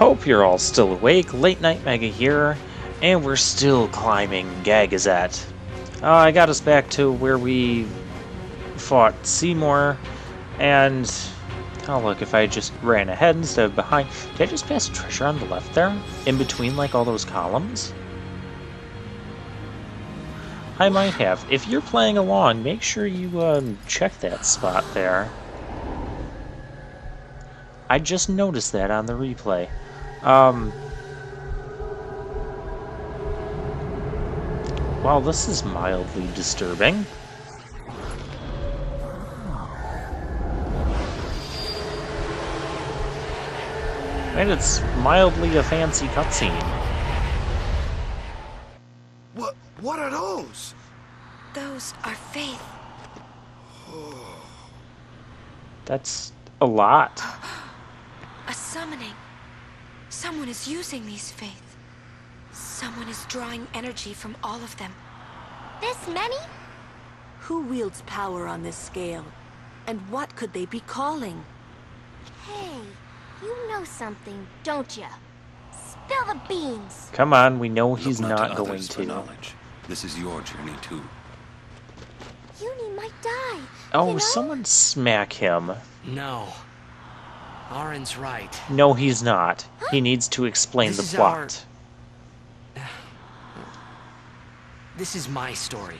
Hope you're all still awake. Late Night Mega here, and we're still climbing Gagazet. I got us back to where we fought Seymour, and oh look, if I just ran ahead instead of behind. Did I just pass treasure on the left there? In between like all those columns? I might have. If you're playing along, make sure you check that spot there. I just noticed that on the replay. Wow, this is mildly disturbing. And it's mildly a fancy cutscene. What are those? Those are faith. That's a lot. A summoning. Someone is using these faith. Someone is drawing energy from all of them. This many? Who wields power on this scale? And what could they be calling? Hey, you know something, don't ya? Spill the beans. Come on, we know he's Look not to going others for to. knowledge. This is your journey too. Uni might die. Oh, you know? someone smack him. No. Auron's right. No, he's not. He needs to explain This the is plot. This is my story.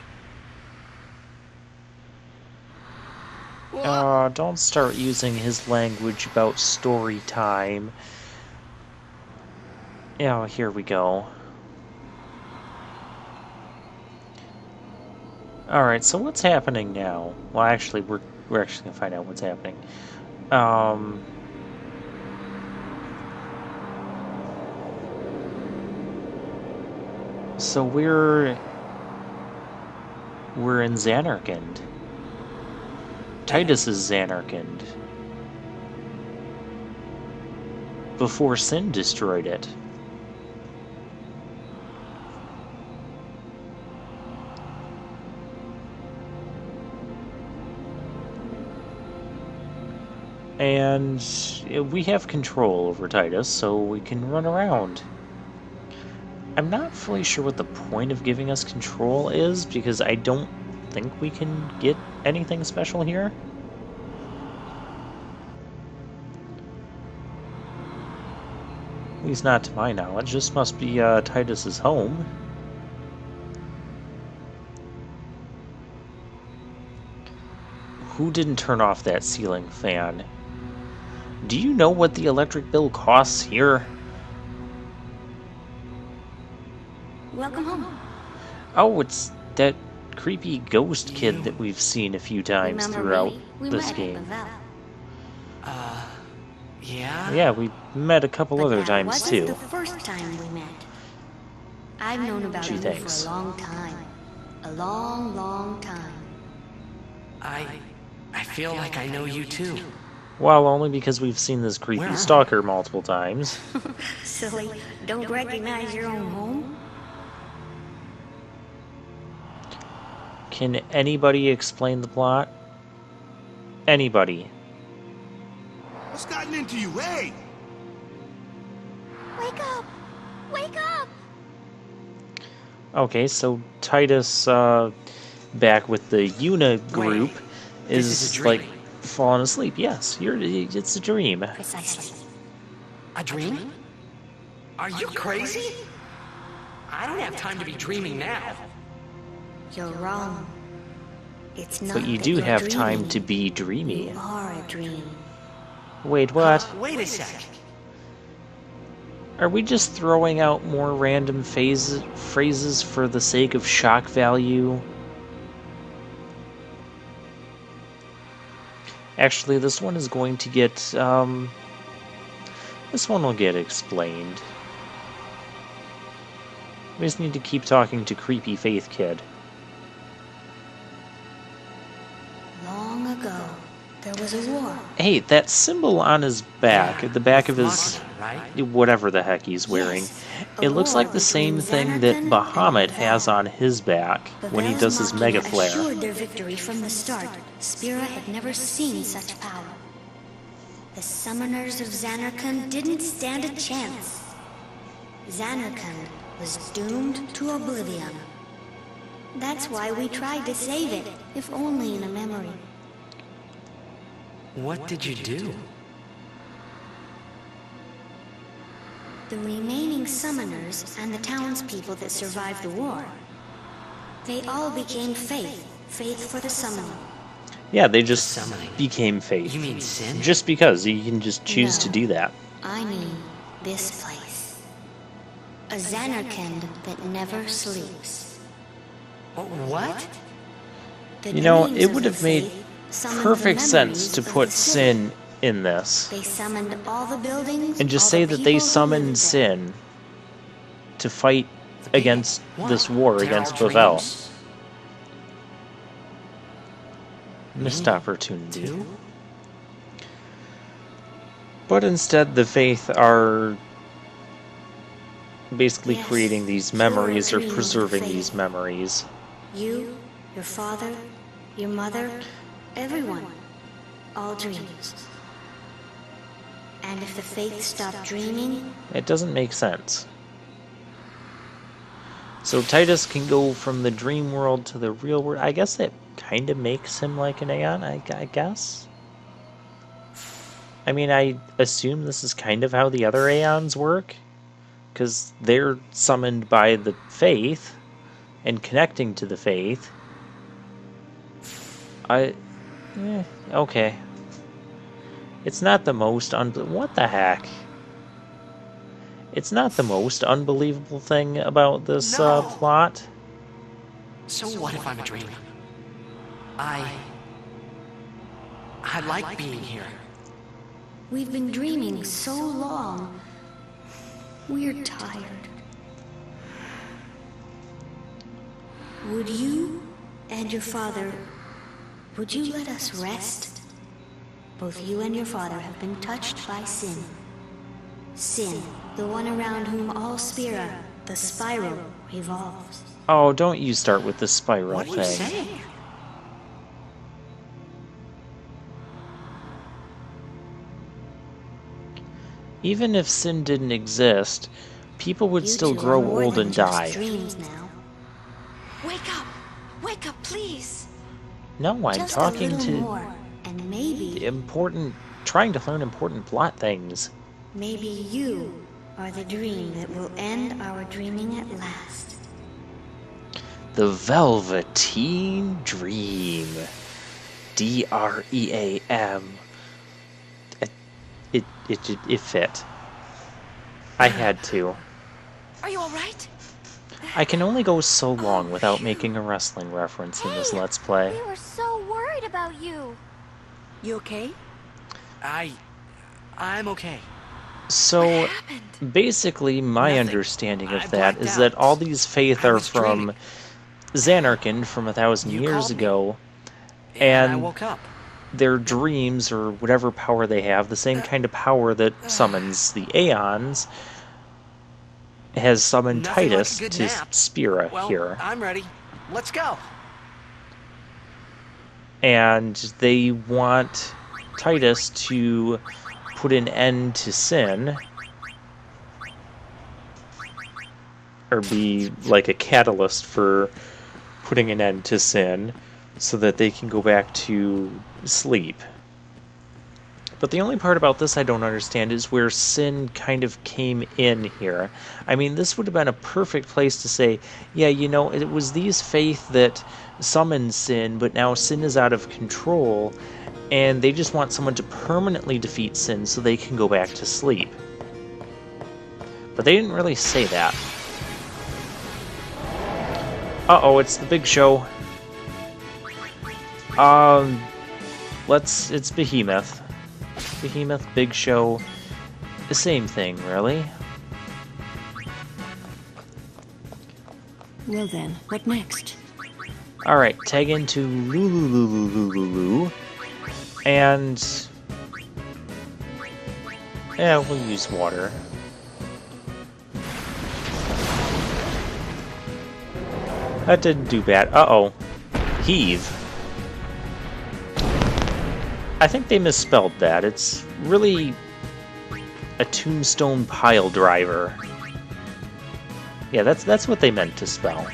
Don't start using his language about story time. Yeah, here we go. Alright, so what's happening now? Well, actually, we're actually gonna find out what's happening. So we're in Zanarkand. Tidus is Zanarkand. Before Sin destroyed it. And we have control over Tidus, so we can run around. I'm not fully sure what the point of giving us control is, because I don't think we can get anything special here. At least not to my knowledge. This must be Tidus's home. Who didn't turn off that ceiling fan? Do you know what the electric bill costs here? Welcome home. Oh, it's that creepy ghost kid that we've seen a few times Remember throughout Willie? We this met at game. Bavelle. Yeah? Yeah, we met a couple But other that times wasn't too. the first time we met. I've known about Gee, you thanks. for a long time. A long, long time. I feel like I know you too. Well, only because we've seen this creepy Where? stalker multiple times. Silly. Don't recognize your own home? Can anybody explain the plot? Anybody? What's gotten into you? Hey! Wake up! Wake up! Okay, so Tidus, back with the Una group, this is a is dream. like falling asleep. Yes, it's a dream. Precisely. A dream? Are you crazy? I don't have time to be dreaming now. You're wrong. It's not But you that do you're have time dreaming. to be dreamy. You are a dream. Wait, what? Wait a sec. Are we just throwing out more random phrases for the sake of shock value? Actually, this one is going to get, this one will get explained. We just need to keep talking to creepy Faith Kid. Long ago, there was a war. Hey, that symbol on his back, at the back of his, Right? whatever the heck he's wearing, Yes, it a looks war like the same between thing that Zanarkand and Bahamut Bavelle. has on his back when he does his Mega Flare. assured their victory from the start. Spira had never seen such power. The summoners of Zanarkand didn't stand a chance. Zanarkand was doomed to oblivion. That's why we tried to save it, if only in a memory. What did you do? The remaining summoners and the townspeople that survived the war, they all became faith for the summoning. Yeah, they just Summoning. became faith. You mean sin? Just because you can just choose to No. do that. I mean this place. A Zanarkand that never sleeps. What? The You know, dreams it of would the have made faith summoned perfect the sense memories to of put the city. Sin in this. They summoned all the buildings And just all say the that they people who summoned lived there. Sin to fight against What? this war Did against our Bavel. dreams? Missed Me opportunity. Too? But instead, the faith are basically Yes, creating these you're memories or dreaming of preserving faith. these memories. You, your father, your mother, everyone. All dreams. And if the faith stopped dreaming, It doesn't make sense. So Titus can go from the dream world to the real world. I guess that kind of makes him like an Aeon, I guess. I mean, I assume this is kind of how the other Aeons work, because they're summoned by the faith and connecting to the faith. Okay. It's not the most what the heck? It's not the most unbelievable thing about this No. plot. So what if I'm a dream? I like being here. we've been dreaming so long. We're tired. Would you and your father, would you let us rest? Both you and your father have been touched by sin. Sin, the one around whom all Spira, the spiral, revolves. Oh, don't you start with the spiral What are you thing. saying? Even if sin didn't exist, people would You still two grow are more old than and just die. dreams now. Wake up! Wake up, please! No, I'm Just talking a little to more, and maybe, trying to learn important plot things. maybe you are the dream that will end our dreaming at last. The Velveteen Dream. DREAM. It fit. I had to. Are you alright? I can only go so long without making a wrestling reference in this Hey, Let's Play. We were so worried about you. You okay? I'm okay. So, What happened? basically, my Nothing. understanding I of that blacked is that out. all these faith I are was from dreaming. Zanarkand from 1,000 You years called me. ago, And I and woke up. their dreams or whatever power they have, the same kind of power that summons the Aeons, has summoned Nothing like a Titus good to nap. Spira Well, here. I'm ready. Let's go. And they want Titus to put an end to sin, or be like a catalyst for putting an end to sin, so that they can go back to sleep. But the only part about this I don't understand is where sin kind of came in here. I mean, this would have been a perfect place to say, yeah, you know, it was these faith that summoned sin, but now sin is out of control, and they just want someone to permanently defeat sin so they can go back to sleep. But they didn't really say that. Uh-oh, it's the big show. It's Behemoth. Behemoth, Big Show, the same thing, really. Well then, what next? Alright, tag into Lulu, and... yeah, we'll use water. That didn't do bad. Uh-oh. Heave. I think they misspelled that. It's really a tombstone pile driver. Yeah, that's what they meant to spell.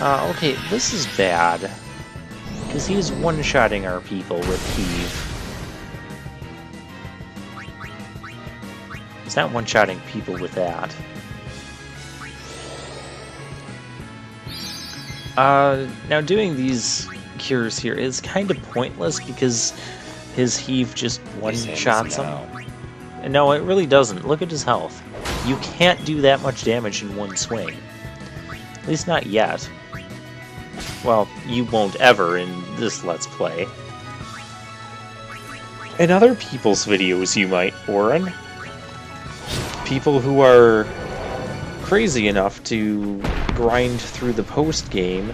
Okay, this is bad. Because he's one-shotting our people with Heave. He's not one-shotting people with that. Now doing these cures here is kind of pointless because his Heave just one-shots him. No, it really doesn't. Look at his health. You can't do that much damage in one swing. At least not yet. Well, you won't ever in this Let's Play. In other people's videos you might, Orin. People who are crazy enough to grind through the post-game.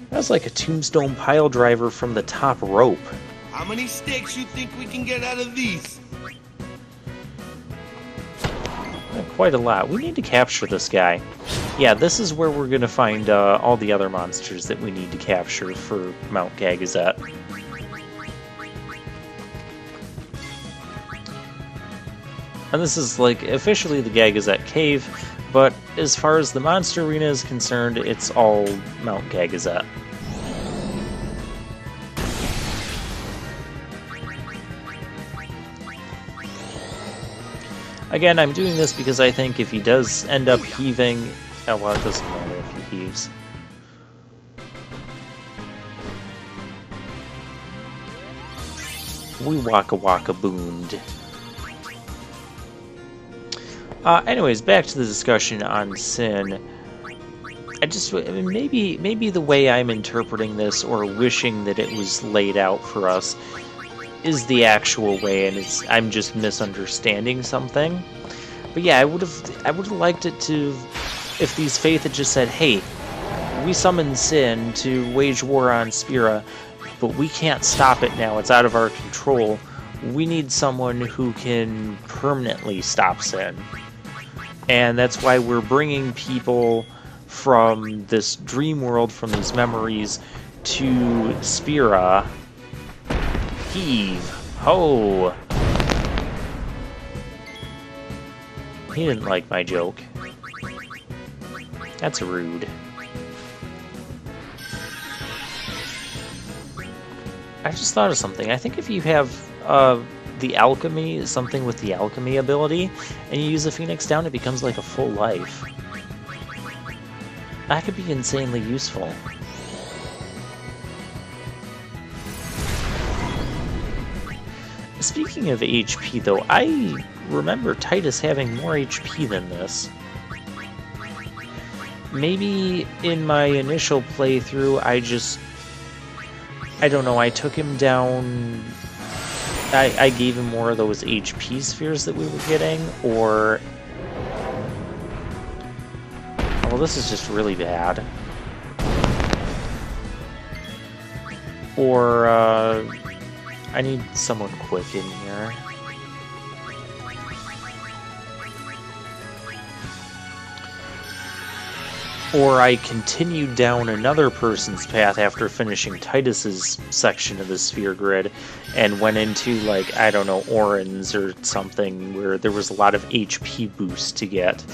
That's like a tombstone pile driver from the top rope. How many stakes you think we can get out of these? Quite a lot. We need to capture this guy. Yeah, this is where we're going to find all the other monsters that we need to capture for Mount Gagazet. And this is, like, officially the Gagazet Cave, but as far as the monster arena is concerned, it's all Mount Gagazet. Again, I'm doing this because I think if he does end up heaving... Oh, well, it doesn't matter if he heaves. We waka waka boomed. Anyways, back to the discussion on Sin. I mean, maybe the way I'm interpreting this, or wishing that it was laid out for us, is the actual way, and I'm just misunderstanding something. But yeah, I would have liked it to, if these Faith had just said, "Hey, we summoned Sin to wage war on Spira, but we can't stop it now. It's out of our control. We need someone who can permanently stop Sin." And that's why we're bringing people from this dream world, from these memories, to Spira. Heave. Ho! He didn't like my joke. That's rude. I just thought of something. I think if you have the alchemy, something with the alchemy ability, and you use the Phoenix Down, it becomes like a full life. That could be insanely useful. Speaking of HP, though, I remember Tidus having more HP than this. Maybe in my initial playthrough, I don't know, I took him down... I gave him more of those HP spheres that we were getting, or... Well, this is just really bad. Or, I need someone quick in here. Or I continued down another person's path after finishing Tidus's section of the sphere grid and went into, like, I don't know, Orin's or something where there was a lot of HP boost to get.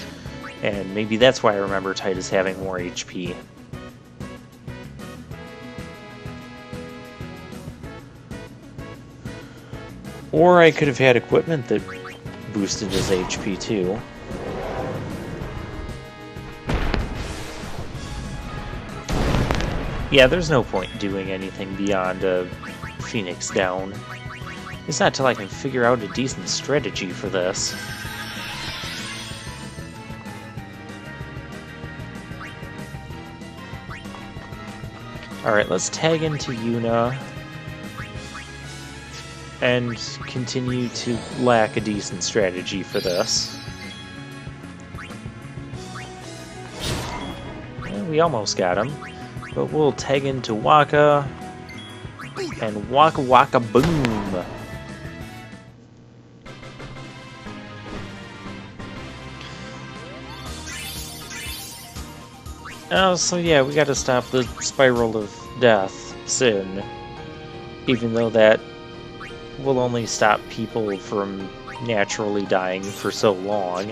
And maybe that's why I remember Tidus having more HP. Or I could have had equipment that boosted his HP too. Yeah, there's no point doing anything beyond a Phoenix Down. It's not till I can figure out a decent strategy for this. Alright, let's tag into Yuna and continue to lack a decent strategy for this. And we almost got him. But we'll tag into Waka, and Waka Waka Boom! Oh, so yeah, we gotta stop the spiral of death, sin. Even though that will only stop people from naturally dying for so long.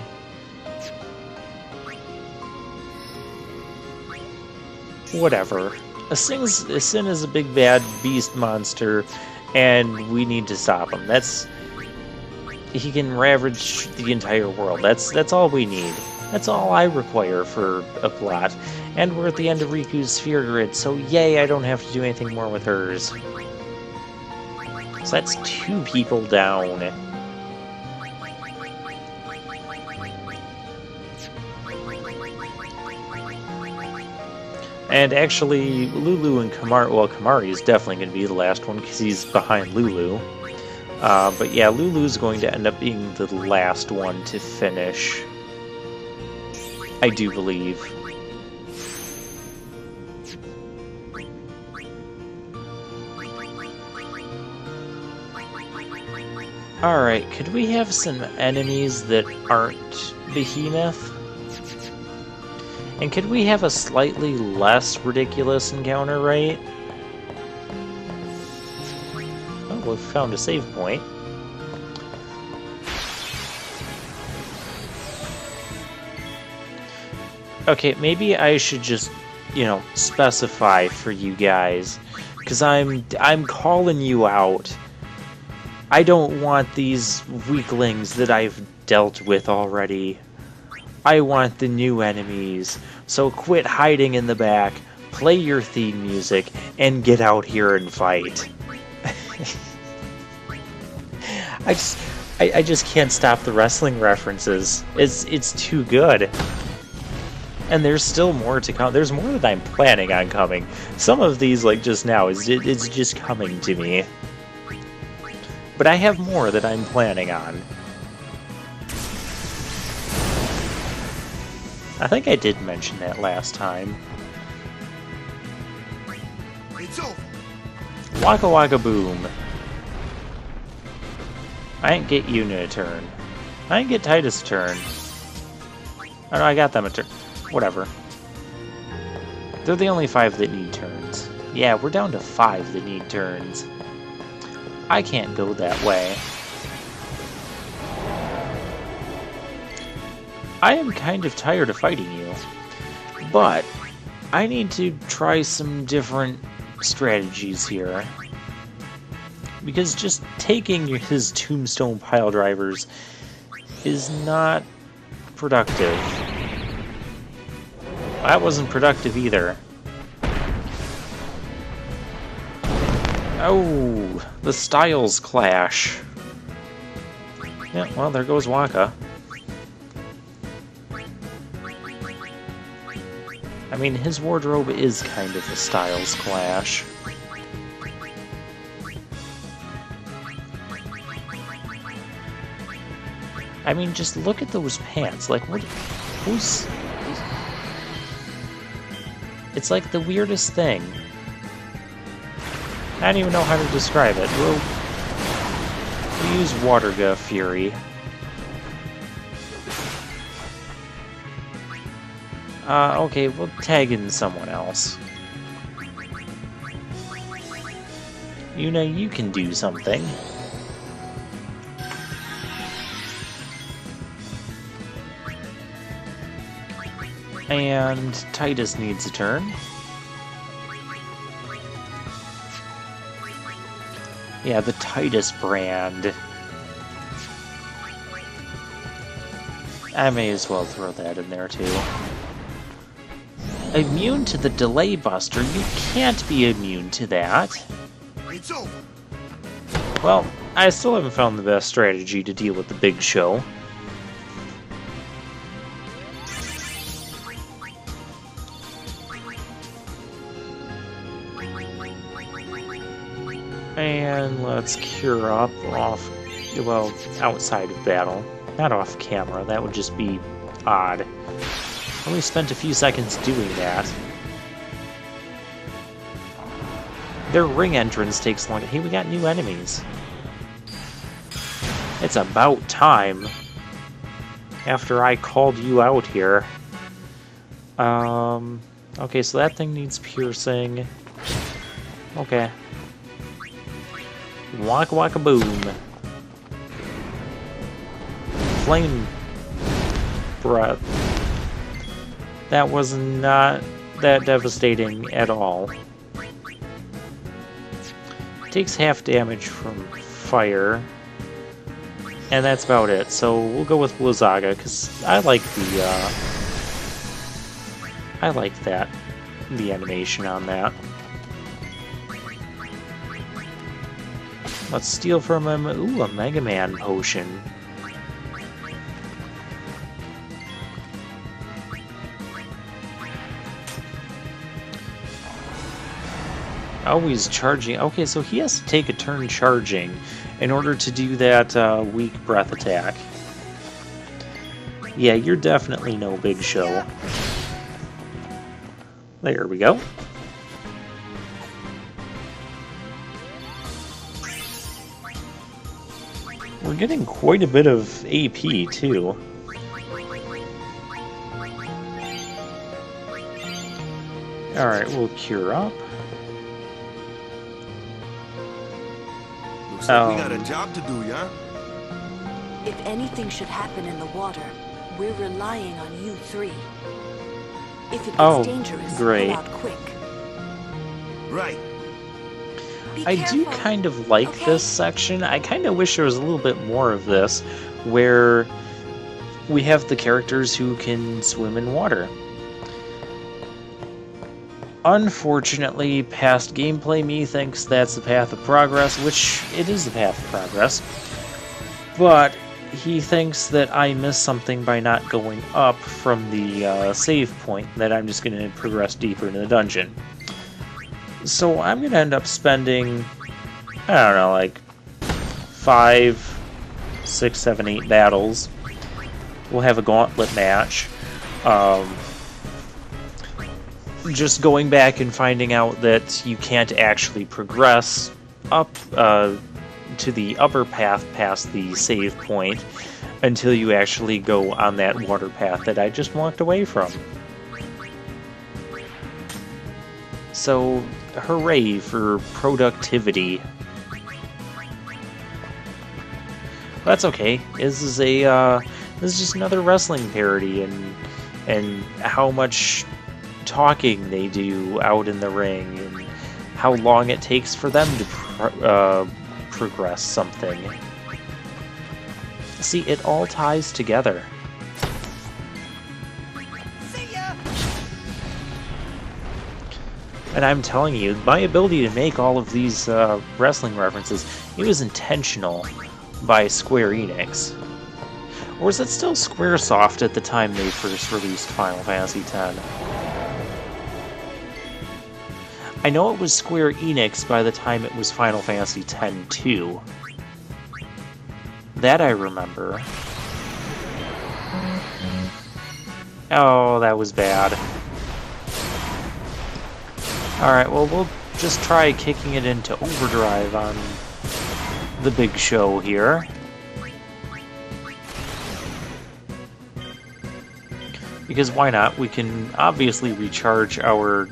Whatever. A sin is a big bad beast monster, and we need to stop him. He can ravage the entire world. That's all we need. That's all I require for a plot. And we're at the end of Riku's sphere grid, so yay, I don't have to do anything more with hers. So that's 2 people down. And actually, Lulu and Kimahri, well, Kimahri is definitely going to be the last one because he's behind Lulu. But yeah, Lulu's going to end up being the last one to finish. I do believe. Alright, could we have some enemies that aren't Behemoth? And could we have a slightly less ridiculous encounter, right? Oh, we found a save point. Okay, maybe I should just, you know, specify for you guys, because I'm calling you out. I don't want these weaklings that I've dealt with already. I want the new enemies. So quit hiding in the back, play your theme music, and get out here and fight. I just can't stop the wrestling references. It's too good. And there's still more to come. There's more that I'm planning on coming. Some of these, like just now, it's just coming to me. But I have more that I'm planning on. I think I did mention that last time. It's over. Waka Waka Boom. I didn't get Yuna a turn. I didn't get Tidus a turn. Oh no, I got them a turn. Whatever. They're the only 5 that need turns. Yeah, we're down to 5 that need turns. I can't go that way. I am kind of tired of fighting you, but I need to try some different strategies here. Because just taking his tombstone pile drivers is not productive. That wasn't productive either. Oh, the styles clash. Yeah, well, there goes Waka. I mean, his wardrobe is kind of a styles clash. I mean, just look at those pants. Like, what? Who's... It's like the weirdest thing. I don't even know how to describe it. We'll use Waterga Fury. Okay, we'll tag in someone else. Yuna, you can do something. And Tidus needs a turn. Yeah, the Tidus brand. I may as well throw that in there too. Immune to the Delay Buster? You can't be immune to that. It's over. Well, I still haven't found the best strategy to deal with the Big Show. And let's cure up off, well, outside of battle. Not off camera, that would just be odd. Only spent a few seconds doing that. Their ring entrance takes long. Hey, we got new enemies. It's about time. After I called you out here. Okay, so that thing needs piercing. Okay. Waka waka boom. Flame breath. That was not that devastating at all. Takes half damage from fire. And that's about it. So we'll go with Blizzaga, because I like the I like that. The animation on that. Let's steal from him. Ooh, a Mega Man potion. Always charging. Okay, so he has to take a turn charging in order to do that weak breath attack. Yeah, you're definitely no Big Show. There we go. We're getting quite a bit of AP, too. Alright, we'll cure up. Looks like we got a job to do, yeah? If anything should happen in the water, we're relying on you three. If it gets dangerous, great. pull out quick. Right. Be I do careful. kind of like Okay. this section. I kind of wish there was a little bit more of this, where we have the characters who can swim in water. Unfortunately, past gameplay me thinks that's the path of progress, which it is the path of progress. But he thinks that I missed something by not going up from the save point, that I'm just going to progress deeper into the dungeon. So I'm going to end up spending, I don't know, like 5, 6, 7, 8 battles. We'll have a gauntlet match. Just going back and finding out that you can't actually progress up to the upper path past the save point until you actually go on that water path that I just walked away from. So, hooray for productivity. That's okay. This is just another wrestling parody, and how much talking they do out in the ring, and how long it takes for them to progress something. See, it all ties together. And I'm telling you, my ability to make all of these wrestling references, it was intentional by Square Enix. Or was it still Squaresoft at the time they first released Final Fantasy X? I know it was Square Enix by the time it was Final Fantasy X too. That I remember. Oh, that was bad. Alright, well, we'll just try kicking it into overdrive on the Big Show here. Because why not? We can obviously recharge our...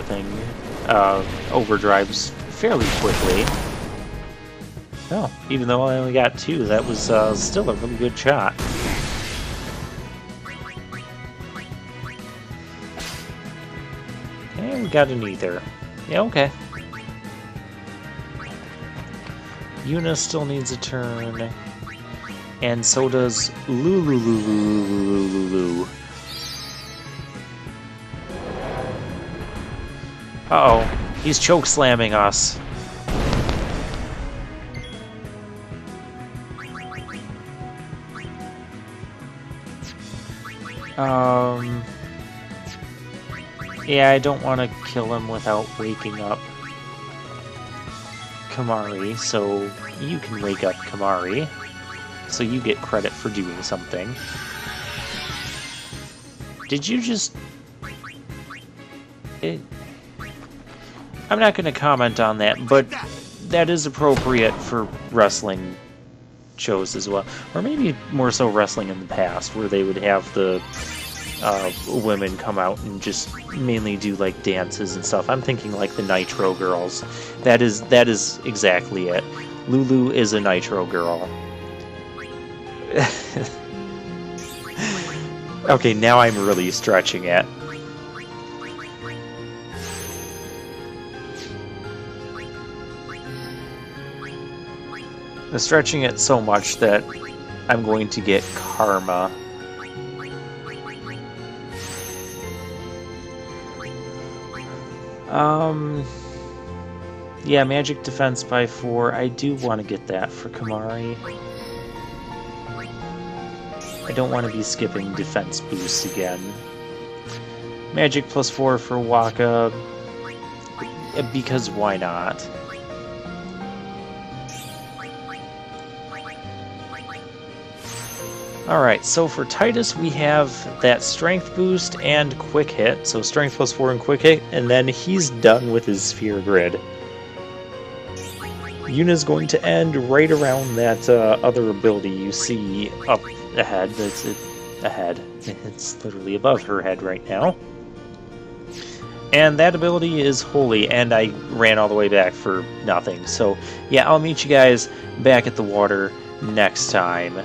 thing, overdrives fairly quickly. Oh, even though I only got 2, that was still a really good shot. And we got an ether. Yeah, okay. Yuna still needs a turn. And so does Lulu. Uh-oh, he's choke slamming us. Yeah, I don't want to kill him without waking up Kamari, so you can wake up Kamari, so you get credit for doing something. Did you just... I'm not going to comment on that, but that is appropriate for wrestling shows as well. Or maybe more so wrestling in the past, where they would have the women come out and just mainly do like dances and stuff. I'm thinking like the Nitro Girls. That is exactly it. Lulu is a Nitro Girl. Okay, now I'm really stretching it. I'm stretching it so much that I'm going to get karma. Yeah, magic defense by 4. I do want to get that for Kimahri. I don't want to be skipping defense boosts again. Magic plus 4 for Wakka, because why not? Alright, so for Tidus we have that strength boost and quick hit, so strength plus 4 and quick hit, and then he's done with his sphere grid. Yuna's going to end right around that other ability you see up ahead. That's it, ahead. It's literally above her head right now. And that ability is Holy, and I ran all the way back for nothing. So yeah, I'll meet you guys back at the water next time.